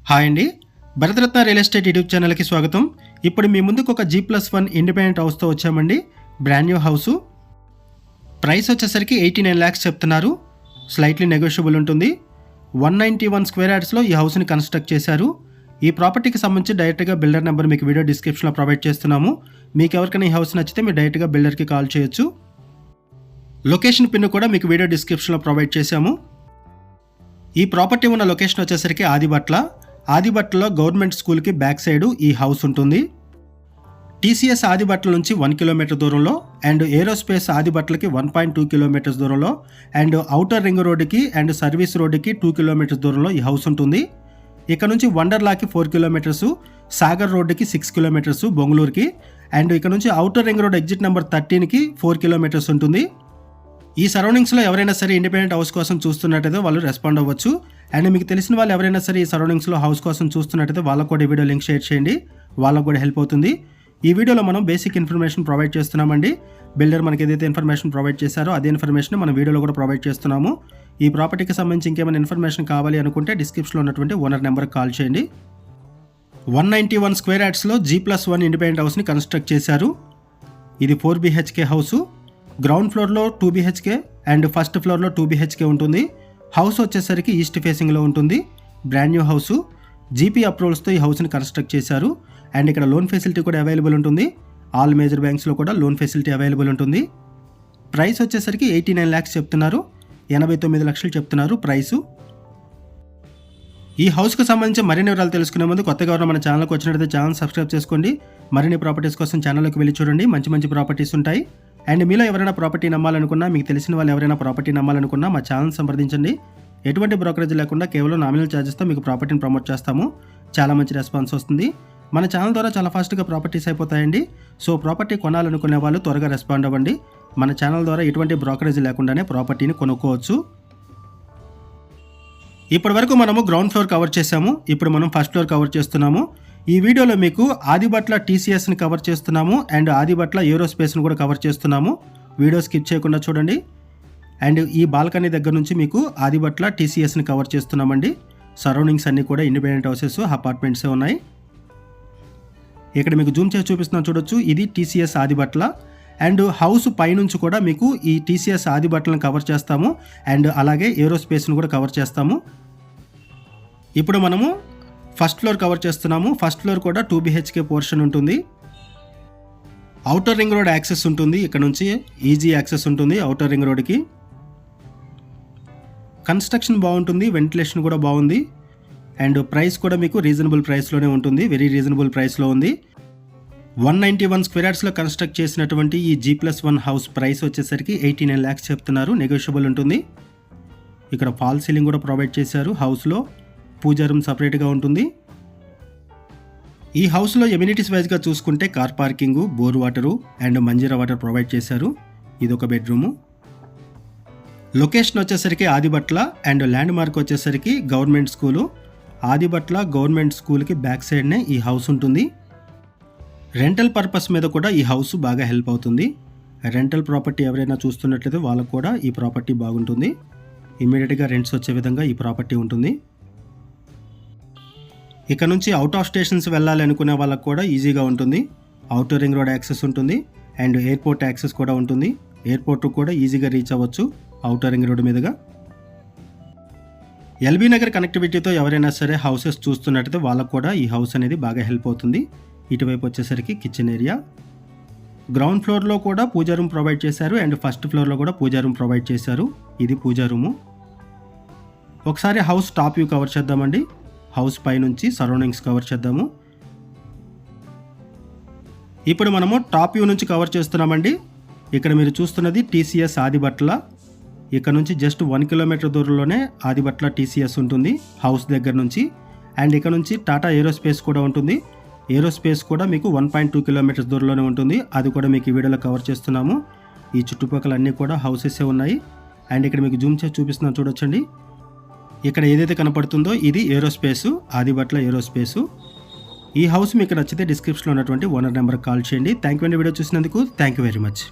Hi అండి, Bharat Ratna real estate YouTube ఛానల్కి స్వాగతం. ఇప్పుడు మీ ముందుకు ఒక G+1 ఇండిపెండెంట్ హౌస్తో వచ్చామండి. Brand new house. ప్రైస్ వచ్చేసరికి 89 lakhs చెప్తున్నారు. స్లైట్లీ నెగోషియబుల్ ఉంటుంది. 191 స్క్వేర్ యార్డ్స్లో ఈ హౌస్ని కన్స్ట్రక్ట్ చేశారు. ఈ ప్రాపర్టీకి సంబంధించి డైరెక్ట్గా బిల్డర్ నెంబర్ మీకు వీడియో డిస్క్రిప్షన్లో ప్రొవైడ్ చేస్తున్నాము. మీకు ఎవరికైనా ఈ హౌస్ నచ్చితే మీరు డైరెక్ట్గా బిల్డర్కి కాల్ చేయొచ్చు. లొకేషన్ పిన్ కూడా మీకు వీడియో డిస్క్రిప్షన్లో ప్రొవైడ్ చేశాము. ఈ ప్రాపర్టీ ఉన్న లొకేషన్ వచ్చేసరికి ఆదిబట్లలో గవర్నమెంట్ స్కూల్కి బ్యాక్ సైడ్ ఈ హౌస్ ఉంటుంది. TCS ఆదిబట్ల నుంచి 1 కిలోమీటర్ దూరంలో అండ్ ఏరోస్పేస్ ఆదిబట్లకి 1.2 కిలోమీటర్స్ దూరంలో అండ్ ఔటర్ రింగ్ రోడ్డుకి అండ్ సర్వీస్ రోడ్డుకి 2 కిలోమీటర్స్ దూరంలో ఈ హౌస్ ఉంటుంది. ఇక్కడ నుంచి వండర్లాకి 4 కిలోమీటర్స్, సాగర్ రోడ్డుకి 6 కిలోమీటర్స్ బొంగళూరుకి అండ్ ఇక్కడ నుంచి outer ring road exit number 13కి 4 కిలోమీటర్స్ ఉంటుంది. ఈ సరౌండింగ్స్లో ఎవరైనా సరే ఇండిపెండెంట్ హౌస్ కోసం చూస్తున్నట్టయితే వాళ్ళు రెస్పాండ్ అవ్వచ్చు. అండ్ మీకు తెలిసిన వాళ్ళు ఎవరైనా సరే ఈ సరౌండింగ్స్లో హౌస్ కోసం చూస్తున్నట్టయితే వాళ్ళకు కూడా ఈ వీడియో లింక్ షేర్ చేయండి, వాళ్ళకు కూడా హెల్ప్ అవుతుంది. ఈ వీడియోలో మనం బేసిక్ ఇన్ఫర్మేషన్ ప్రొవైడ్ చేస్తున్నామండి. బిల్డర్ మనకి ఏదైతే ఇన్ఫర్మేషన్ ప్రొవైడ్ చేశారో అదే ఇన్ఫర్మేషన్ మనం వీడియోలో కూడా ప్రొవైడ్ చేస్తున్నాము. ఈ ప్రాపర్టీకి సంబంధించి ఇంకేమైనా ఇన్ఫర్మేషన్ కావాలి అనుకుంటే డిస్క్రిప్షన్లో ఉన్నటువంటి ఓనర్ నెంబర్కి కాల్ చేయండి. 191 స్క్వేర్ యార్డ్స్లో G+1 ఇండిపెండెంట్ హౌస్ని కన్స్ట్రక్ట్ చేశారు. ఇది 4 BHK హౌసు. గ్రౌండ్ ఫ్లోర్లో 2 BHK అండ్ ఫస్ట్ ఫ్లోర్లో 2 BHK ఉంటుంది. హౌస్ వచ్చేసరికి ఈస్ట్ ఫేసింగ్లో ఉంటుంది. Brand new house. GP అప్రూవల్స్తో ఈ హౌస్ని కన్స్ట్రక్ట్ చేశారు. అండ్ ఇక్కడ లోన్ ఫెసిలిటీ కూడా అవైలబుల్ ఉంటుంది. ఆల్ మేజర్ బ్యాంక్స్లో కూడా లోన్ ఫెసిలిటీ అవైలబుల్ ఉంటుంది. ప్రైస్ వచ్చేసరికి 89 lakhs చెప్తున్నారు. 89 లక్షలు చెప్తున్నారు ప్రైసు. ఈ హౌస్కి సంబంధించి మరిన్ని వివరాలు తెలుసుకునే ముందు కొత్తగా ఉన్న మన ఛానల్కి వచ్చినట్లయితే ఛానల్ సబ్స్క్రైబ్ చేసుకోండి. మరిన్ని ప్రాపర్టీస్ కోసం ఛానల్లోకి వెళ్ళి చూడండి. మంచి మంచి ప్రాపర్టీస్ ఉంటాయి. అండ్ మీలో ఎవరైనా ప్రాపర్టీ నమ్మాలనుకున్నా, మీకు తెలిసిన వాళ్ళు ఎవరైనా ప్రాపర్టీ నమ్మాలనుకున్నా మా ఛానల్ సంప్రదించండి. ఎటువంటి బ్రోకరేజ్ లేకుండా కేవలం నామినల్ ఛార్జెస్తో మీకు ప్రాపర్టీని ప్రమోట్ చేస్తాము. చాలా మంచి రెస్పాన్స్ వస్తుంది. మన ఛానల్ ద్వారా చాలా ఫాస్ట్గా ప్రాపర్టీస్ అయిపోతాయండి. సో ప్రాపర్టీ కొనాలనుకునే వాళ్ళు త్వరగా రెస్పాండ్ అవ్వండి. మన ఛానల్ ద్వారా ఎటువంటి బ్రోకరేజ్ లేకుండానే ప్రాపర్టీని కొనుక్కోవచ్చు. ఇప్పటి వరకు మనము గ్రౌండ్ ఫ్లోర్ కవర్ చేసాము. ఇప్పుడు మనం ఫస్ట్ ఫ్లోర్ కవర్ చేస్తున్నాము. ఈ వీడియోలో మీకు ఆదిబట్ల TCSని కవర్ చేస్తున్నాము అండ్ ఆదిబట్ల ఏరోస్పేస్ని కూడా కవర్ చేస్తున్నాము. వీడియో స్కిప్ చేయకుండా చూడండి. అండ్ ఈ బాల్కనీ దగ్గర నుంచి మీకు ఆదిబట్ల TCSని కవర్ చేస్తున్నామండి. సరౌండింగ్స్ అన్నీ కూడా ఇండిపెండెంట్ హౌసెస్, అపార్ట్మెంట్సే ఉన్నాయి. ఇక్కడ మీకు జూమ్ చేసి చూపిస్తున్నాను, చూడొచ్చు. ఇది TCS ఆదిబట్ల అండ్ హౌస్ పైనుంచి కూడా మీకు ఈ TCS ఆదిబట్లను కవర్ చేస్తాము అండ్ అలాగే ఏరోస్పేస్ని కూడా కవర్ చేస్తాము. ఇప్పుడు మనము ఫస్ట్ ఫ్లోర్ కవర్ చేస్తున్నాము. ఫస్ట్ ఫ్లోర్ కూడా 2 BHK పోర్షన్ ఉంటుంది. ఔటర్ రింగ్ రోడ్ యాక్సెస్ ఉంటుంది. ఇక్కడ నుంచి ఈజీ యాక్సెస్ ఉంటుంది ఔటర్ రింగ్ రోడ్కి. కన్స్ట్రక్షన్ బాగుంటుంది, వెంటిలేషన్ కూడా బాగుంది అండ్ ప్రైస్ కూడా మీకు రీజనబుల్ ప్రైస్లోనే ఉంటుంది. వెరీ రీజనబుల్ ప్రైస్లో ఉంది. 191 స్క్వేర్ యార్డ్స్లో కన్స్ట్రక్ట్ చేసినటువంటి ఈ G+1 హౌస్ ప్రైస్ వచ్చేసరికి 89 lakhs చెప్తున్నారు. నెగోషియబుల్ ఉంటుంది. ఇక్కడ ఫాల్ సీలింగ్ కూడా ప్రొవైడ్ చేశారు. హౌస్లో పూజా రూమ్ సపరేట్గా ఉంటుంది. ఈ హౌస్లో ఎమ్యూనిటీస్ వైజ్గా చూసుకుంటే car parking, bore water and Manjira water provide చేశారు. ఇది ఒక బెడ్రూము. లొకేషన్ వచ్చేసరికి ఆదిబట్ల అండ్ ల్యాండ్ మార్క్ వచ్చేసరికి గవర్నమెంట్ స్కూలు. ఆదిబట్ల గవర్నమెంట్ స్కూల్కి బ్యాక్ సైడ్నే ఈ హౌస్ ఉంటుంది. రెంటల్ పర్పస్ మీద కూడా ఈ హౌస్ బాగా హెల్ప్ అవుతుంది. రెంటల్ ప్రాపర్టీ ఎవరైనా చూస్తున్నట్లయితే వాళ్ళకు కూడా ఈ ప్రాపర్టీ బాగుంటుంది. ఇమ్మీడియట్గా రెంట్స్ వచ్చే విధంగా ఈ ప్రాపర్టీ ఉంటుంది. ఇక్కడ నుంచి అవుట్ ఆఫ్ స్టేషన్స్ వెళ్ళాలి అనుకునే వాళ్ళకు కూడా ఈజీగా ఉంటుంది. ఔటర్ రింగ్ రోడ్ యాక్సెస్ ఉంటుంది అండ్ ఎయిర్పోర్ట్ యాక్సెస్ కూడా ఉంటుంది. ఎయిర్పోర్ట్ కూడా ఈజీగా రీచ్ అవ్వచ్చు ఔటర్ రింగ్ రోడ్ మీదుగా. LB నగర్ కనెక్టివిటీతో ఎవరైనా సరే హౌసెస్ చూస్తున్నట్టయితే వాళ్ళకు కూడా ఈ హౌస్ అనేది బాగా హెల్ప్ అవుతుంది. ఇటువైపు వచ్చేసరికి కిచెన్ ఏరియా. గ్రౌండ్ ఫ్లోర్లో కూడా పూజా రూమ్ ప్రొవైడ్ చేశారు అండ్ ఫస్ట్ ఫ్లోర్లో కూడా పూజా రూమ్ ప్రొవైడ్ చేశారు. ఇది పూజా రూము. ఒకసారి హౌస్ టాప్ వ్యూ కవర్ చేద్దామండి. హౌస్ పైనుంచి సరౌండింగ్స్ కవర్ చేద్దాము. ఇప్పుడు మనము టాప్ వ్యూ నుంచి కవర్ చేస్తున్నామండి. ఇక్కడ మీరు చూస్తున్నది TCS ఆదిబట్ల. ఇక్కడ నుంచి జస్ట్ 1 కిలోమీటర్ దూరంలోనే ఆదిబట్ల TCS ఉంటుంది హౌస్ దగ్గర నుంచి. అండ్ ఇక్కడ నుంచి టాటా ఏరోస్పేస్ కూడా ఉంటుంది. ఏరోస్పేస్ కూడా మీకు 1.2 కిలోమీటర్స్ దూరంలోనే ఉంటుంది. అది కూడా మీకు ఈ వీడియోలో కవర్ చేస్తున్నాము. ఈ చుట్టుపక్కల అన్నీ కూడా హౌసెసే ఉన్నాయి. అండ్ ఇక్కడ మీకు జూమ్ చేసి చూపిస్తున్నాను, చూడొచ్చండి. ఇక్కడ ఏదైతే కనపడుతుందో ఇది ఏరోస్పేసు, ఆదిబట్ల ఏరోస్పేసు. ఈ హౌస్ మీకు నచ్చితే డిస్క్రిప్షన్లో ఉన్నటువంటి ఓనర్ నెంబర్కి కాల్ చేయండి. థ్యాంక్ యూ అండి వీడియో చూసినందుకు. Thank you very much.